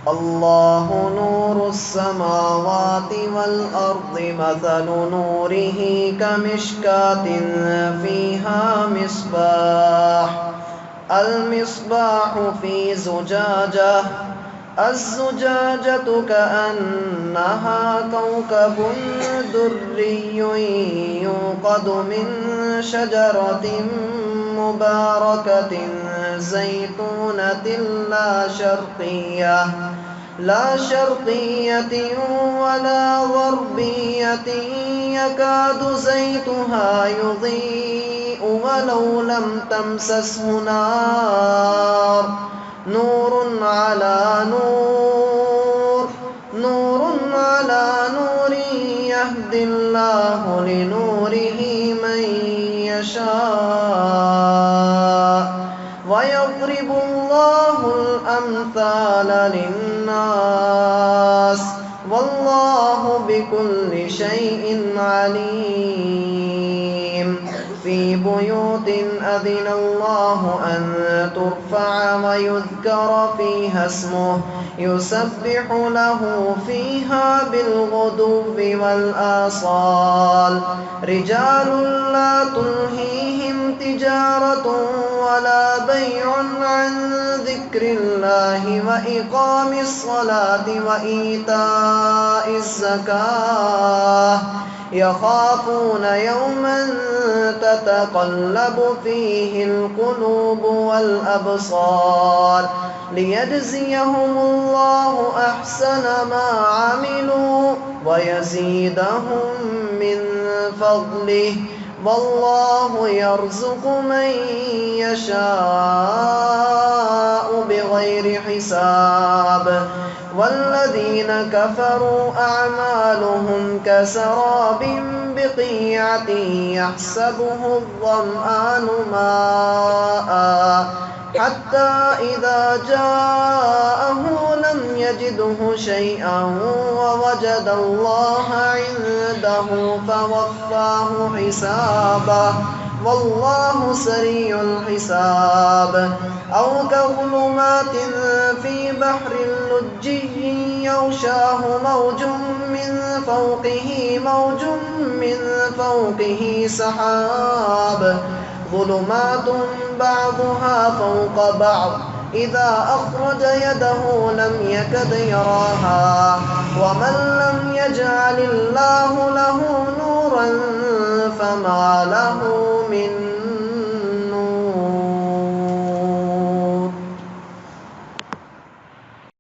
الله نور السماوات والأرض مثل نوره كمشكاة فيها مصباح المصباح في زجاجة الزجاجة كأنها كوكب دري يوقد من شجرة مباركة زيتونة لا شرقية ولا غربية يكاد زيتها يضيء ولو لم تمسسه نار نور على نور يهدي الله لنوره من يشاء ويضرب الله الأمثال للناس والله بكل شيء عليم في بيوت أذن الله أن ترفع ويذكر فيها اسمه يسبح له فيها بالغدو والآصال رجال لا تلهيهم تجارة ولا بيع عن ذكر الله وإقام الصلاة وإيتاء الزكاة يخافون يوما تتقلب فيه القلوب والأبصار ليجزيهم الله أحسن ما عملوا ويزيدهم من فضله والله يرزق من يشاء بغير حساب والذين كفروا أعمالهم كسراب بقيعة يحسبه الظمآن ماء حتى إذا جاءه لم يجده شيئا ووجد الله عنده فوفاه حسابه والله سريع الحساب أو كظلمات في بحر لجي يغشاه موج من فوقه سحاب ظلمات بعضها فوق بعض إذا أخرج يده لم يكد يراها ومن لم يجعل الله له نورا فما له